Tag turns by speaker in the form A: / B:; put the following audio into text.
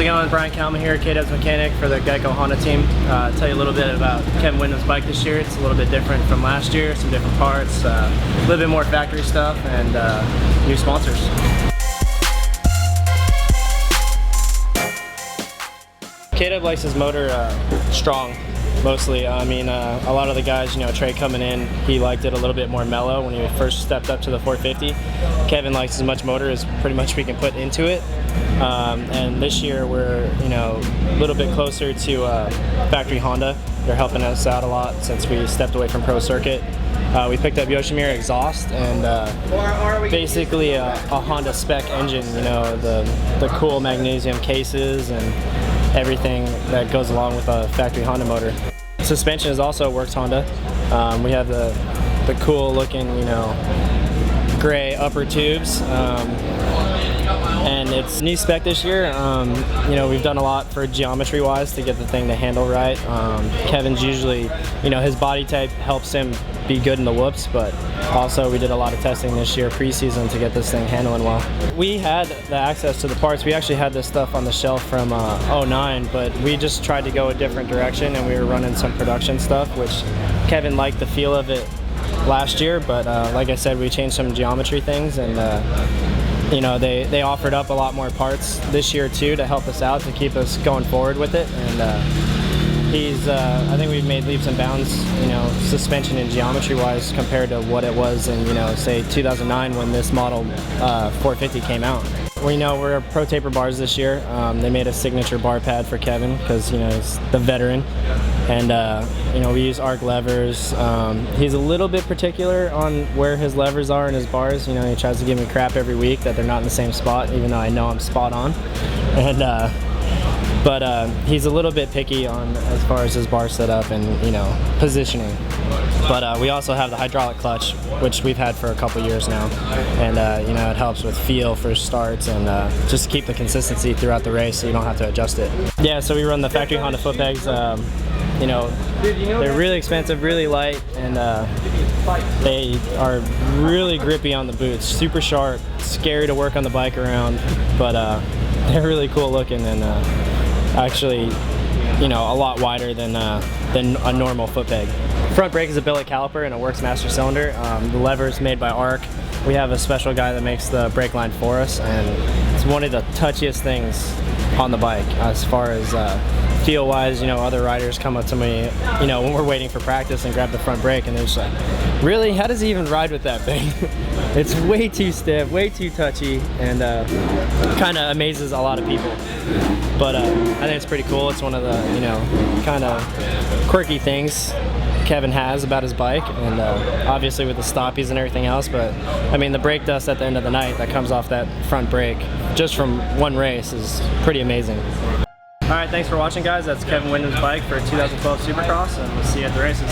A: it going? Brian Kalman here, KW's mechanic for the Geico Honda team. Tell you a little bit about Kevin Windham's bike this year. It's a little bit different from last year, some different parts, a little bit more factory stuff, and new sponsors. KW likes his motor strong, mostly. I mean, a lot of the guys, Trey coming in, he liked it a little bit more mellow when he first stepped up to the 450. Kevin likes as much motor as pretty much we can put into it. And this year we're, a little bit closer to factory Honda. They're helping us out a lot since we stepped away from Pro Circuit. We picked up Yoshimura exhaust and basically a Honda spec engine, the cool magnesium cases and everything that goes along with a factory Honda motor. Suspension is also Works Honda. We have the cool looking, gray upper tubes. And it's new spec this year. We've done a lot for geometry wise to get the thing to handle right. Kevin's usually, his body type helps him be good in the whoops, but also we did a lot of testing this year pre-season to get this thing handling well. We had the access to the parts. We actually had this stuff on the shelf from '09, but we just tried to go a different direction and we were running some production stuff, which Kevin liked the feel of it last year, but like I said, we changed some geometry things and they offered up a lot more parts this year too to help us out, to keep us going forward with it. And I think we've made leaps and bounds, suspension and geometry wise compared to what it was in, say 2009 when this model 450 came out. We're Pro Taper bars this year. They made a signature bar pad for Kevin because, he's the veteran. And, we use arc levers. He's a little bit particular on where his levers are in his bars. He tries to give me crap every week that they're not in the same spot, even though I know I'm spot on. And, but he's a little bit picky on as far as his bar setup and, positioning. But we also have the hydraulic clutch, which we've had for a couple years now. And, it helps with feel for starts and just keep the consistency throughout the race so you don't have to adjust it. Yeah, so we run the factory Honda foot pegs. They're really expensive, really light, and they are really grippy on the boots. Super sharp, scary to work on the bike around, but they're really cool looking and actually, a lot wider than a normal foot peg. Front brake is a billet caliper and a Works master cylinder. The lever is made by ARC. We have a special guy that makes the brake line for us, and it's one of the touchiest things on the bike as far as feel wise. Other riders come up to me, when we're waiting for practice and grab the front brake, and they're just like, really, how does he even ride with that thing? It's way too stiff, way too touchy, and kind of amazes a lot of people. But I think it's pretty cool. It's one of the, kind of quirky things Kevin has about his bike, and obviously with the stoppies and everything else, but I mean the brake dust at the end of the night that comes off that front brake just from one race is pretty amazing. Alright, thanks for watching guys. That's Kevin Windham's bike for 2012 Supercross, and we'll see you at the races.